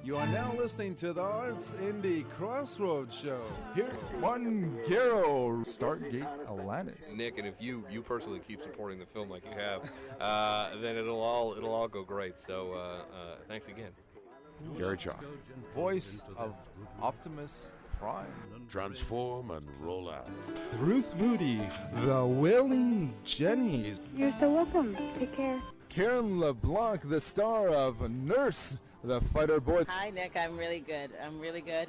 You are now listening to the Artsindy Crossroads show. Here, Martin Garrow, Stargate Atlantis. Nick, and if you personally keep supporting the film like you have, then it'll all go great. So thanks again. Gary Chalk. voice of Optimus Prime. Transform and roll out. Ruth Moody, the Wailing Jenny. You're so welcome. Take care. Karen LeBlanc, the star of Nurse, the fighter boy. Hi, Nick. I'm really good,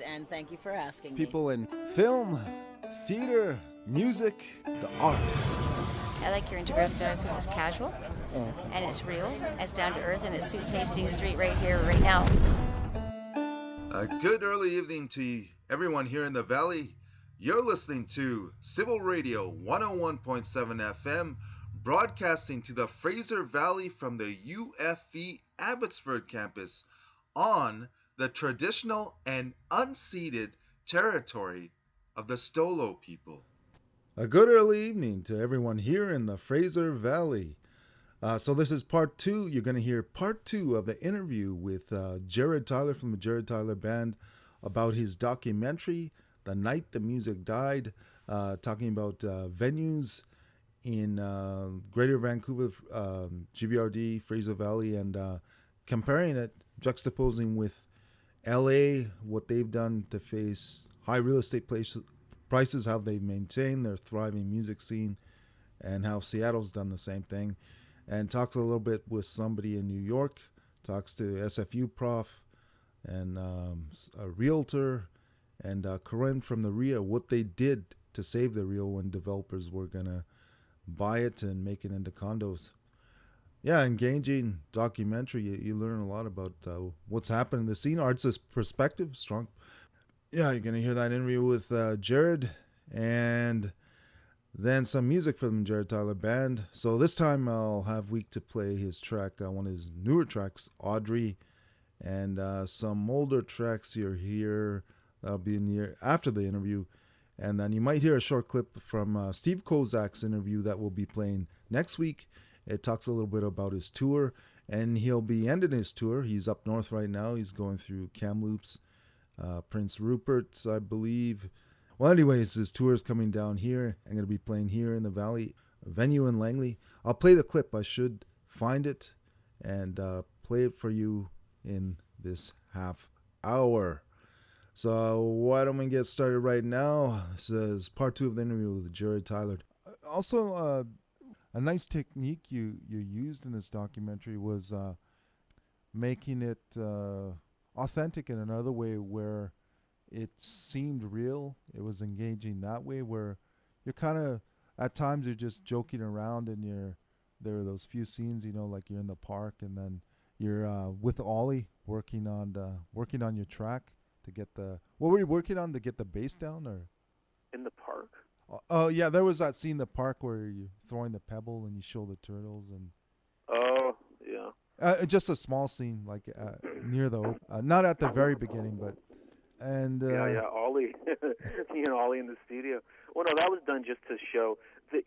and thank you for asking me. People in film, theater, music, the arts. I like your Integral style because it's casual, and it's real, it's down to earth, and it suits Hastings Street right here, right now. A good early evening to everyone here in the Valley. You're listening to Civil Radio 101.7 FM, broadcasting to the Fraser Valley from the UFV Abbotsford campus on the traditional and unceded territory of the Stolo people. A good early evening to everyone here in the Fraser Valley. So this is part two. You're going to hear part two of the interview with Jarrod Tyler from the Jarrod Tyler Band about his documentary, The Night the Music Died, talking about venues in Greater Vancouver, GVRD, Fraser Valley, and comparing it, juxtaposing with LA, what they've done to face high real estate prices, how they've maintained their thriving music scene, and how Seattle's done the same thing. And talks a little bit with somebody in New York, talks to SFU prof and a realtor, and Corinne from the RIA, what they did to save the RIA when developers were going to buy it and make it into condos. Yeah, engaging documentary. You learn a lot about what's happened in the scene. Art's perspective, strong. Yeah, you're going to hear that interview with Jarrod, and then some music from the Jarrod Tyler Band. So this time I'll have Week to play his track, one of his newer tracks, Audrey, and some older tracks you'll hear. That'll be after the interview. And then you might hear a short clip from Steve Kozak's interview that we'll be playing next week. It talks a little bit about his tour, and he'll be ending his tour. He's up north right now. He's going through Kamloops, Prince Rupert, I believe. Well, anyways, his tour is coming down here. I'm going to be playing here in the Valley, a venue in Langley. I'll play the clip. I should find it and play it for you in this half hour. So why don't we get started right now? This is part two of the interview with Jarrod Tyler. Also, a nice technique you used in this documentary was making it authentic in another way where it seemed real. It was engaging that way where you're kind of, at times you're just joking around and there are those few scenes, like you're in the park and then you're with Ollie working on your track to get what were you working on to get the bass down or? In the park? Oh yeah, there was that scene in the park where you're throwing the pebble and you show the turtles and. Oh yeah. Just a small scene, like near the, not at the very beginning, but. And yeah, Ollie, Ollie in the studio. Well, no, that was done just to show the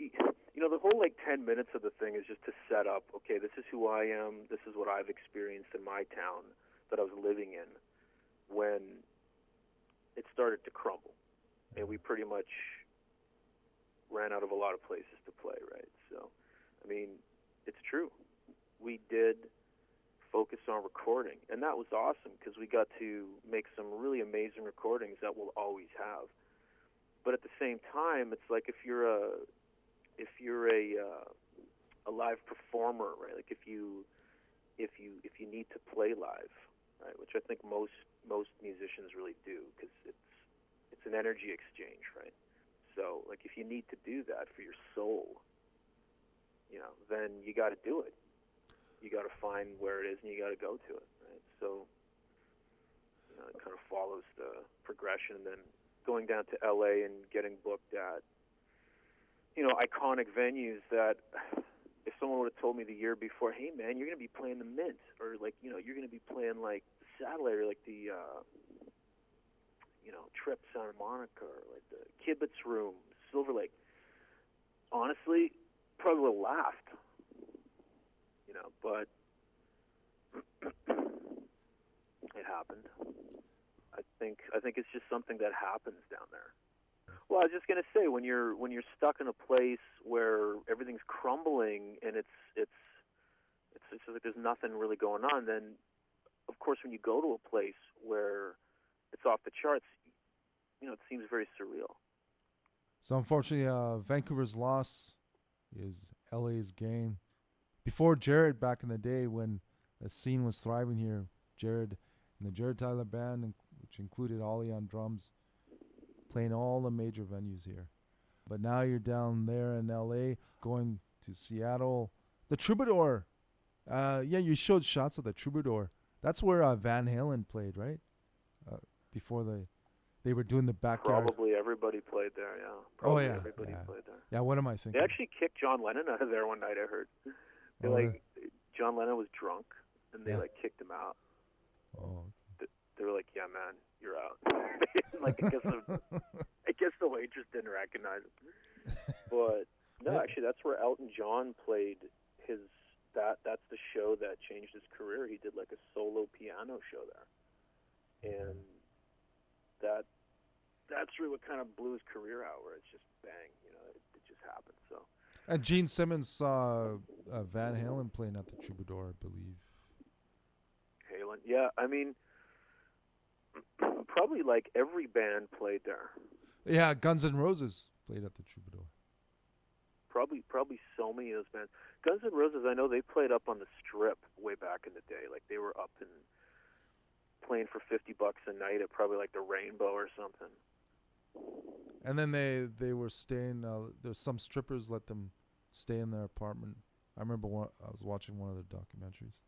whole 10 minutes of the thing is just to set up. Okay, this is who I am. This is what I've experienced in my town that I was living in when it started to crumble, and we pretty much ran out of a lot of places to play. Right. So, I mean, it's true. We did focus on recording, and that was awesome because we got to make some really amazing recordings that we'll always have. But at the same time, it's like if you're a live performer, right? Like if you need to play live, right? Which I think most musicians really do because it's an energy exchange, right? So like if you need to do that for your soul, then you got to do it. You got to find where it is, and you got to go to it, right? So, it kind of follows the progression. And then going down to LA and getting booked at, iconic venues that if someone would have told me the year before, hey, man, you're going to be playing the Mint, or you're going to be playing like the Satellite, or like the, Trip Santa Monica, or like the Kibitz Room, Silver Lake. Honestly, probably would have laughed. But it happened. I think it's just something that happens down there. Well, I was just gonna say, when you're stuck in a place where everything's crumbling and it's just like there's nothing really going on, then of course when you go to a place where it's off the charts, it seems very surreal. So unfortunately, Vancouver's loss is LA's gain. Before Jarrod, back in the day when the scene was thriving here, Jarrod and the Jarrod Tyler Band, which included Ollie on drums, playing all the major venues here. But now you're down there in LA, going to Seattle. The Troubadour. You showed shots of the Troubadour. That's where Van Halen played, right? Before they were doing the backyard. Probably everybody played there, yeah. Probably everybody played there. Yeah, what am I thinking? They actually kicked John Lennon out of there one night, I heard. John Lennon was drunk, and they kicked him out. Oh. They were like, "Yeah, man, you're out." I guess the waitress didn't recognize him. But no, actually, that's where Elton John played his. That's the show that changed his career. He did like a solo piano show there, and that's really what kind of blew his career out. Where it's just bang, it just happened. So. And Gene Simmons saw Van Halen playing at the Troubadour, I believe. Halen, yeah. I mean, probably like every band played there. Yeah, Guns N' Roses played at the Troubadour. Probably so many of those bands. Guns N' Roses, I know they played up on the Strip way back in the day. Like they were up and playing for $50 a night at probably like the Rainbow or something. And then they were staying. There's some strippers let them stay in their apartment. I remember I was watching one of the documentaries.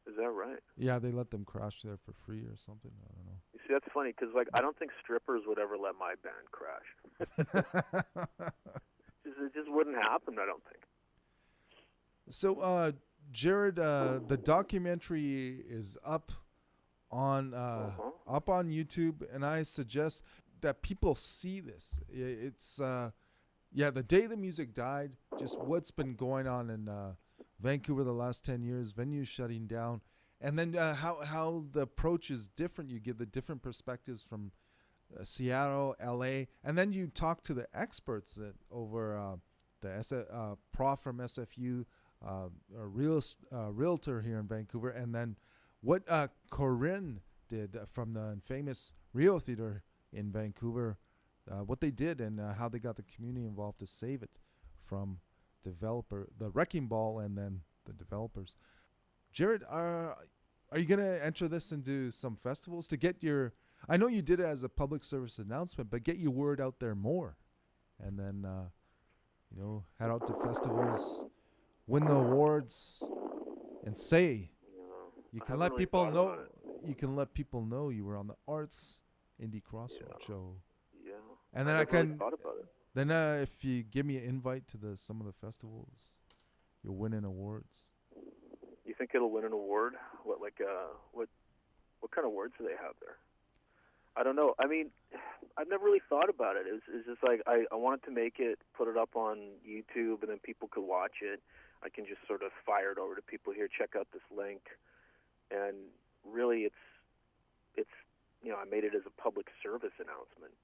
Is that right? Yeah, they let them crash there for free or something. I don't know. You see, that's funny because I don't think strippers would ever let my band crash. It just wouldn't happen, I don't think. So, Jarrod, the documentary is up on YouTube, and I suggest that people see this. It's the day the music died, just what's been going on in Vancouver the last 10 years, venues shutting down, and then how the approach is different. You give the different perspectives from Seattle, LA, and then you talk to the experts over the prof from SFU, a realtor here in Vancouver, and then what Corinne did from the famous Rio Theater in Vancouver, what they did and how they got the community involved to save it from the wrecking ball, and then the developers. Jarrod, are you going to enter this into some festivals to get your... I know you did it as a public service announcement, but get your word out there more. And then, head out to festivals, win the awards, and say... You can let people know. You can let people know you were on the Artsindy Crossroads show. Yeah. And then I can. Thought about it. Then if you give me an invite to some of the festivals, you'll win an awards. You think it'll win an award? What kind of awards do they have there? I don't know. I mean, I've never really thought about it. It's just like I wanted to make it, put it up on YouTube, and then people could watch it. I can just sort of fire it over to people here. Check out this link. And really, it's I made it as a public service announcement,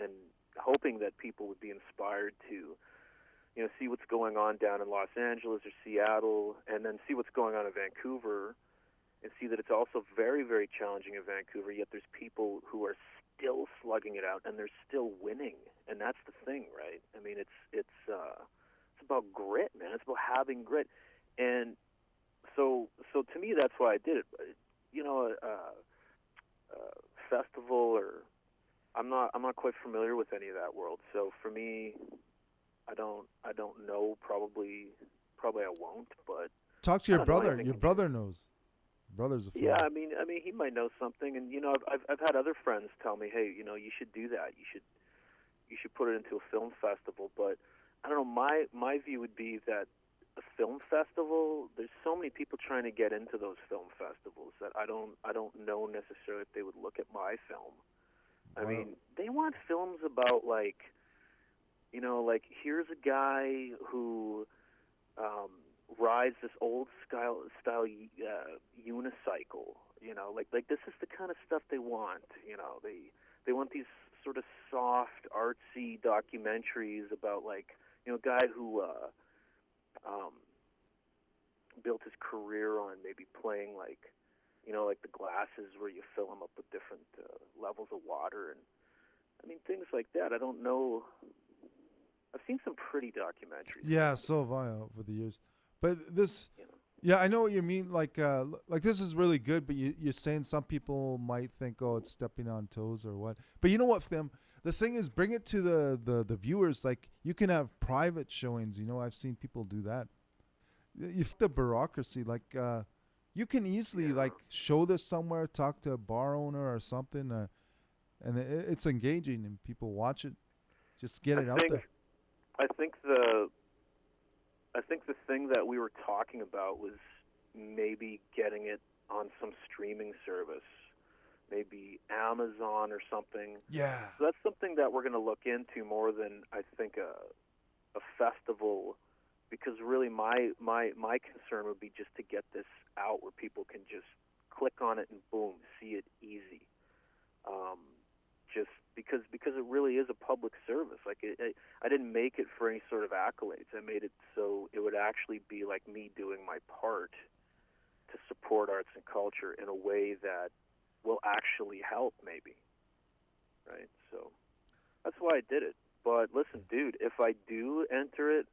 and hoping that people would be inspired to, see what's going on down in Los Angeles or Seattle, and then see what's going on in Vancouver, and see that it's also very, very challenging in Vancouver. Yet there's people who are still slugging it out, and they're still winning, and that's the thing, right? I mean, it's about grit, man. It's about having grit, and So to me, that's why I did it. Festival, or I'm not quite familiar with any of that world. So for me, I don't know. Probably I won't. But talk to your brother. Your brother knows. Brother's a film. Yeah, I mean, he might know something. And I've had other friends tell me, hey, you should do that. You should put it into a film festival. But I don't know. My view would be that a film festival, there's so many people trying to get into those film festivals that I don't know necessarily if they would look at my film. I mean, they want films about like here's a guy who rides this old style unicycle, You know, like this is the kind of stuff they want. You know, they want these sort of soft, artsy documentaries about, like, you know, a guy who built his career on maybe playing, like, you know, like the glasses where you fill them up with different levels of water, and I mean things like that. I don't know. I've seen some pretty documentaries. Yeah, so have I over the years. But this, You know. yeah, I know what you mean. Like this is really good, but you're saying some people might think, oh, it's stepping on toes or what. But you know what, Tim? The thing is, bring it to the viewers. Like, you can have private showings. You know, I've seen people do that. The bureaucracy, like, you can easily, like, show this somewhere, talk to a bar owner or something, and it's engaging and people watch it. Just get it out there. I think the thing that we were talking about was maybe getting it on some streaming service, maybe Amazon or something. Yeah. So that's something that we're going to look into more than, I think, a festival, because really my concern would be just to get this out where people can just click on it and boom, see it easy. Just because it really is a public service. Like, I didn't make it for any sort of accolades. I made it so it would actually be like me doing my part to support arts and culture in a way that will actually help, maybe. Right? So that's why I did it. But listen, dude, if I do enter it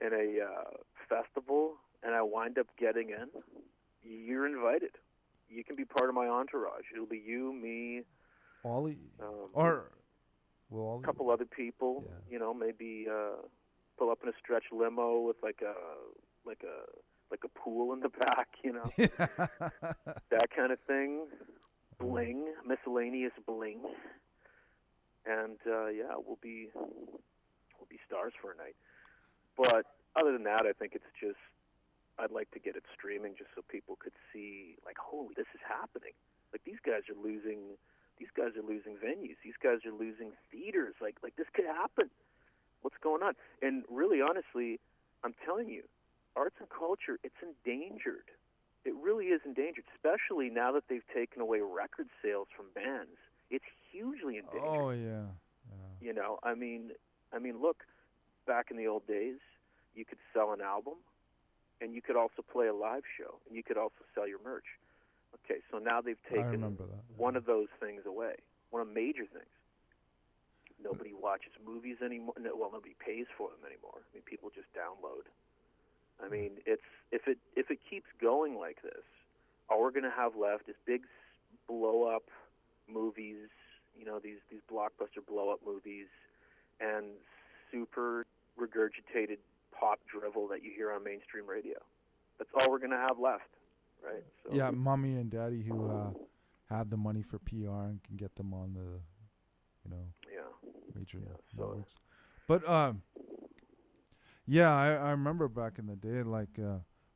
in a festival and I wind up getting in, you're invited. You can be part of my entourage. It'll be you, me, Ollie, a couple other people. Yeah. You know, maybe pull up in a stretch limo with like a pool in the back. You know, that kind of thing. Bling, miscellaneous bling, and we'll be stars for a night. But other than that, I think it's just, I'd like to get it streaming just so people could see, like, holy, this is happening. Like, these guys are losing venues. These guys are losing theaters. Like this could happen. What's going on? And really, honestly, I'm telling you, arts and culture, it's endangered. It really is endangered, especially now that they've taken away record sales from bands. It's hugely endangered. Oh, yeah. You know, I mean, look, back in the old days, you could sell an album, and you could also play a live show, and you could also sell your merch. Okay, so now they've taken one of those things away, one of the major things. Nobody watches movies anymore. Well, nobody pays for them anymore. I mean, people just download. I mean, if it keeps going like this, all we're going to have left is big blow-up movies, you know, these blockbuster blow-up movies, and super regurgitated pop drivel that you hear on mainstream radio. That's all we're going to have left, right? So, yeah, mommy and daddy who have the money for PR and can get them on the, you know, major networks. But yeah, I remember back in the day, like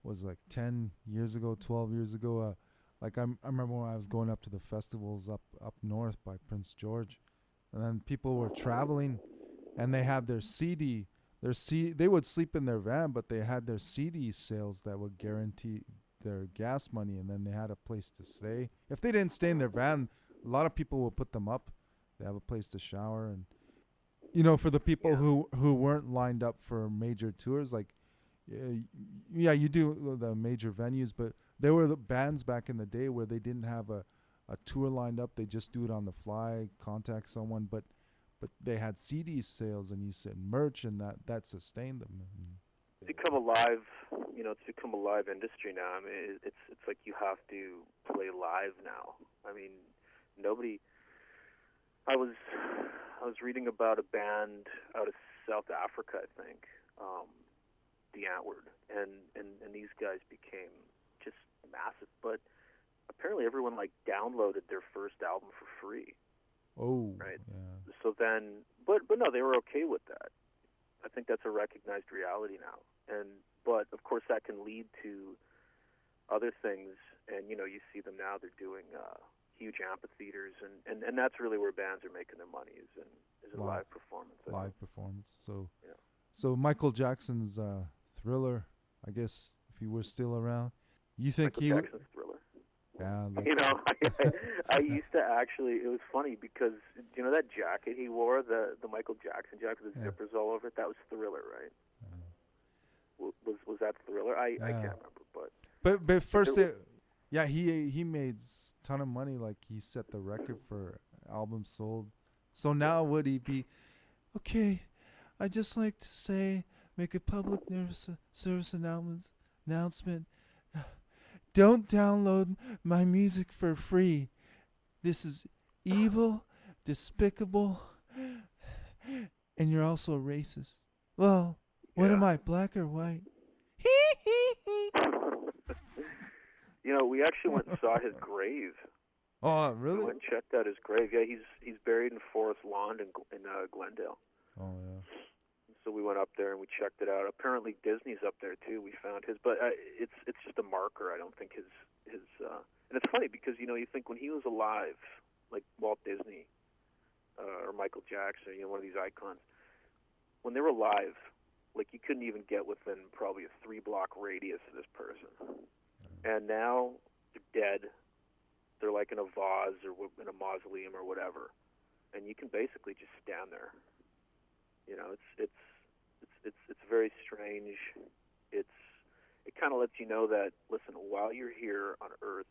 was like 10 years ago, 12 years ago. Like I remember when I was going up to the festivals up north by Prince George, and then people were traveling, and they had their CD. They would sleep in their van, but they had their CD sales that would guarantee their gas money, and then they had a place to stay. If they didn't stay in their van, a lot of people will put them up. They have a place to shower, and you know, for the people who weren't lined up for major tours, like you do the major venues, but there were the bands back in the day where they didn't have a tour lined up. They just do it on the fly, contact someone, but they had CD sales, and you said merch, and that sustained them. It's become a live, you know, it's become a live industry now. I mean, it's like you have to play live now. I mean, nobody. I was reading about a band out of South Africa, I think, the Antwoord, and these guys became just massive. But apparently, everyone like downloaded their first album for free. Oh, right. Yeah. So then, but no, they were okay with that. I think that's a recognized reality now. But of course, that can lead to other things. And you know, you see them now; they're doing huge amphitheaters, and that's really where bands are making their money is in live performance. Live performance. So, yeah. So Michael Jackson's Thriller, I guess, if he were still around, you think Michael Jackson's Thriller? Yeah, You know, I used to actually. It was funny because you know that jacket he wore, the Michael Jackson jacket with the zippers all over it. That was Thriller, right? Was that Thriller? I can't remember, but first, he made a ton of money. Like he set the record for albums sold. So now would he be okay? I just like to say, make a public service announcement. Don't download my music for free. This is evil, despicable, and you're also a racist. Well, what am I, black or white? You know, we actually went and saw his grave. Oh, really? We went and checked out his grave. Yeah, he's buried in Forest Lawn in Glendale. Oh, yeah. So we went up there and we checked it out. Apparently Disney's up there too. We found his, but it's just a marker. I don't think his and it's funny because you know you think when he was alive, like Walt Disney or Michael Jackson, you know, one of these icons, when they were alive, like you couldn't even get within probably a 3-block radius of this person. And now they're dead. They're like in a vase or in a mausoleum or whatever, and you can basically just stand there. You know, it's very strange. It kind of lets you know that, listen, while you're here on Earth,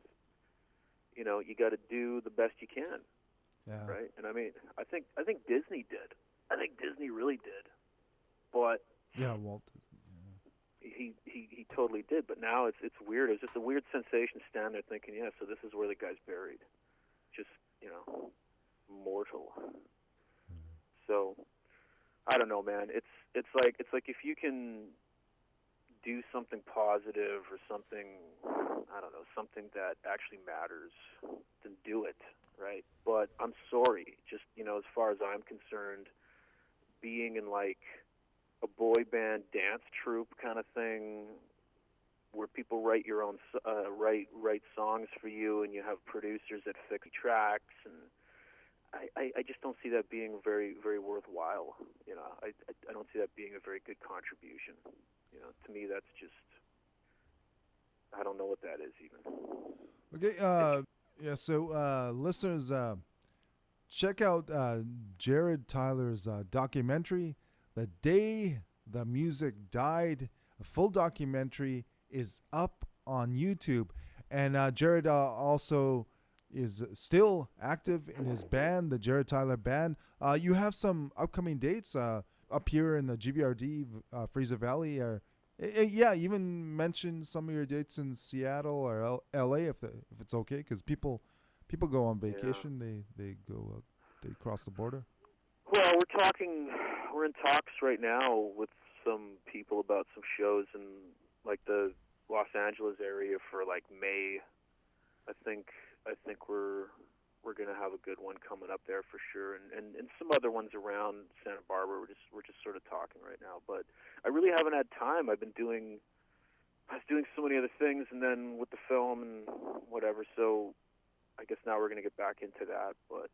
you know, you got to do the best you can, right? And I mean, I think Disney did. I think Disney really did, but Walt he Disney. totally did. But now it's weird. It's just a weird sensation standing there thinking, yeah, so this is where the guy's buried, just mortal. So. I don't know, man. It's like if you can do something positive or something, I don't know, something that actually matters, then do it, right? But I'm sorry, just as far as I'm concerned, being in like a boy band dance troupe kind of thing, where people write your own write songs for you, and you have producers that fix tracks and. I just don't see that being very, very worthwhile. You know, I don't see that being a very good contribution. You know, to me, that's just, I don't know what that is even. Okay, so listeners, check out Jarrod Tyler's documentary, The Day the Music Died. A full documentary is up on YouTube. And Jarrod also is still active in his band, the Jarrod Tyler Band. You have some upcoming dates up here in the GVRD, Fraser Valley. Or even mention some of your dates in Seattle or LA if it's okay, because people go on vacation. They go out, they cross the border. Well, we're in talks right now with some people about some shows in like the Los Angeles area for like May. I think we're going to have a good one coming up there for sure, and some other ones around Santa Barbara. We're just sort of talking right now, but I really haven't had time. I was doing so many other things, and then with the film and whatever. So I guess now we're going to get back into that. But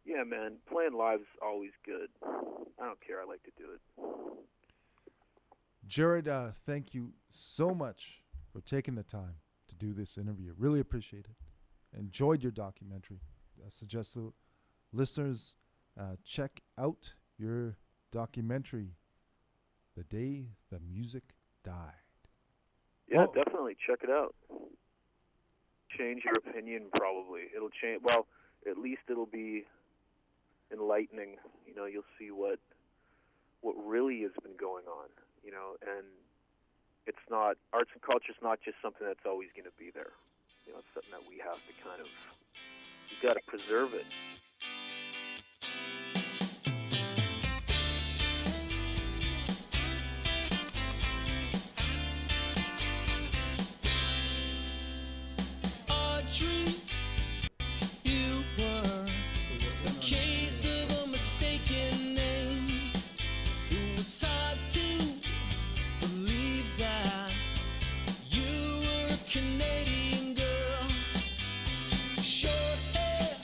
yeah, man, playing live's always good. I don't care. I like to do it. Jarrod, thank you so much for taking the time to do this interview. Really appreciate it. Enjoyed your documentary. I suggest the listeners check out your documentary, The Day the Music Died. Yeah, definitely. Check it out. Change your opinion, probably. It'll change. Well, at least it'll be enlightening. You know, you'll see what really has been going on, you know, and it's not, arts and culture is not just something that's always going to be there. You know, it's something that we have to kind of, you've got to preserve it. Audrey, you were a case of a mistaken name. It was hard to believe that you were a Canadian girl. Short hair,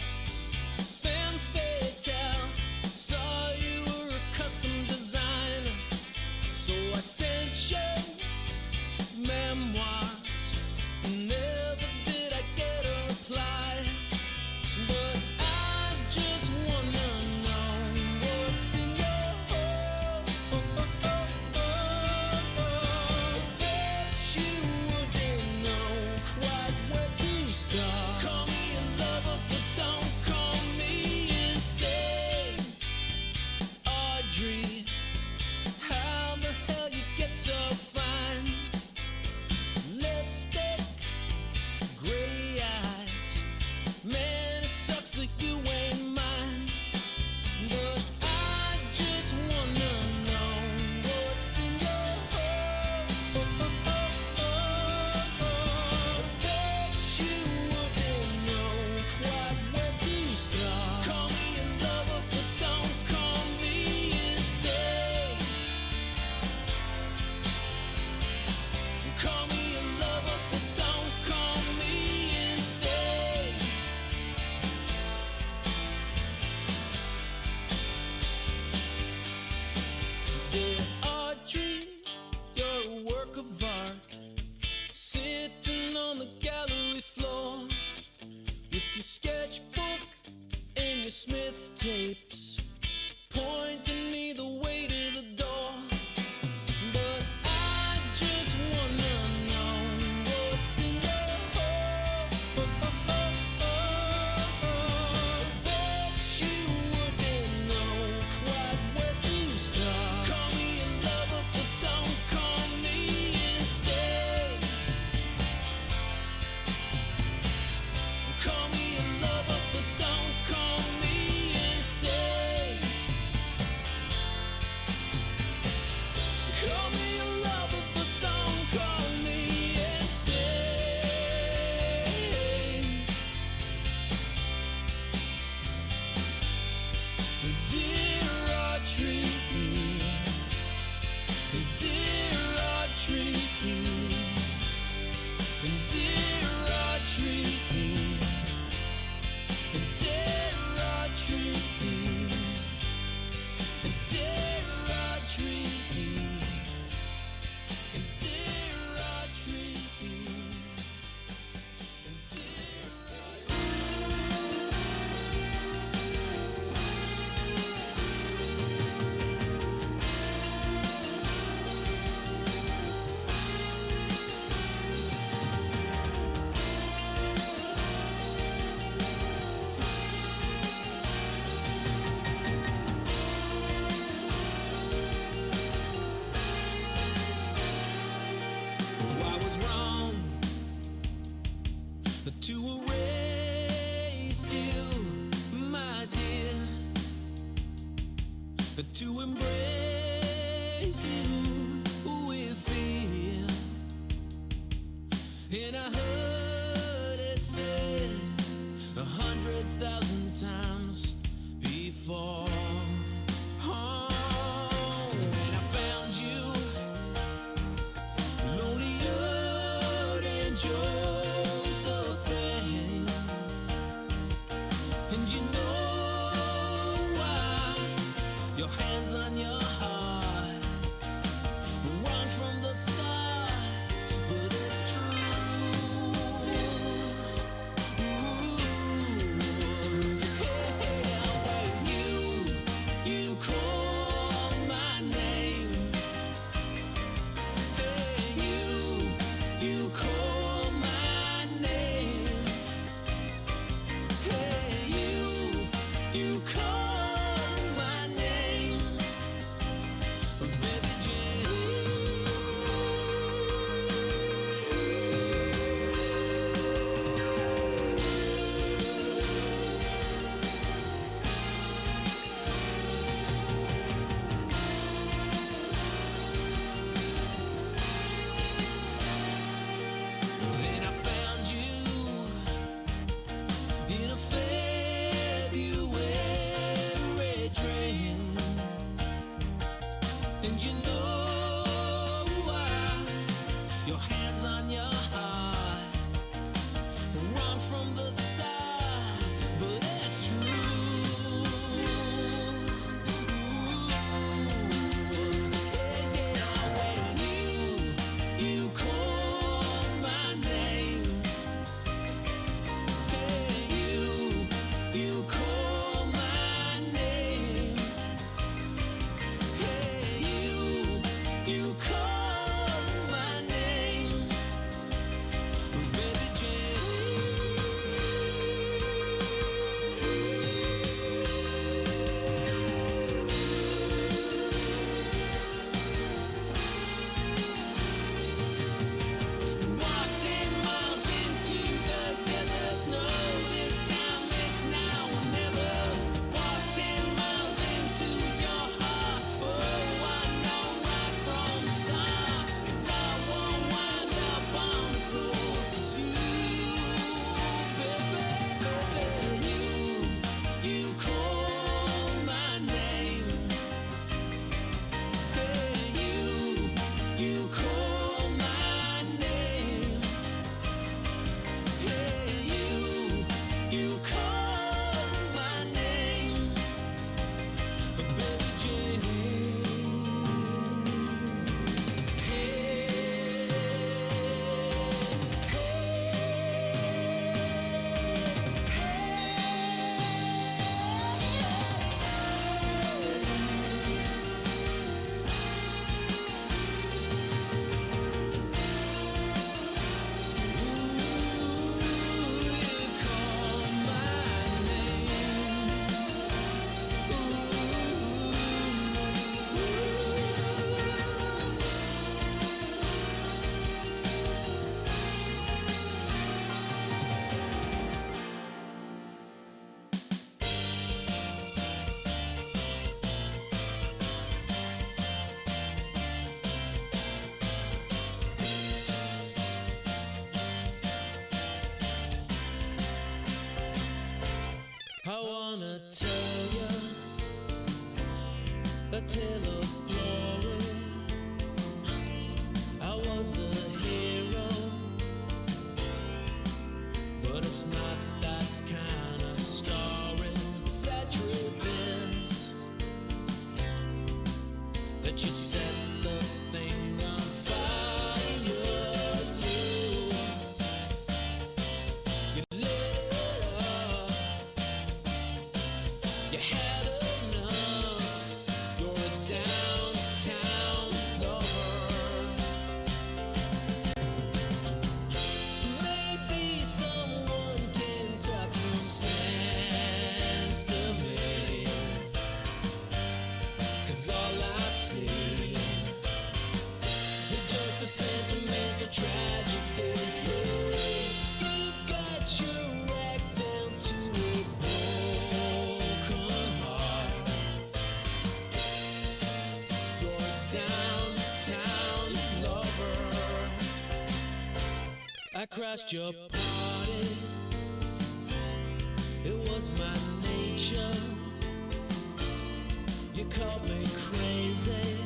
Smith's tapes, pointing me the way to the door. But I just wanna know what's in your heart. Bet you wouldn't know quite where to start. Call me a lover, but don't call me insane. Call me a lover, but don't call me insane. Call me a lover, but don't call me insane. Dear Audrey, dear Audrey, dear Audrey, dear Audrey, dear Audrey, dear Audrey, I was wrong to erase you, my dear, to embrace you with fear. And I heard it said 100,000 times before. Oh, and I found you lonelier than Josephine. And you know why? Your hands on your heart, wrong from the start, but it's true. tell you a tale of glory. I was the hero, but it's not that kind of story. The sad truth is that you set the thing on fire. You lit it up. You had enough. You're a downtown lover. Maybe someone can talk some sense to me, 'cause all I see is just a sentimental tragedy. You've got your wreck down to a broken heart. You're a downtown lover. I crashed your party. It was my nature. You called me crazy.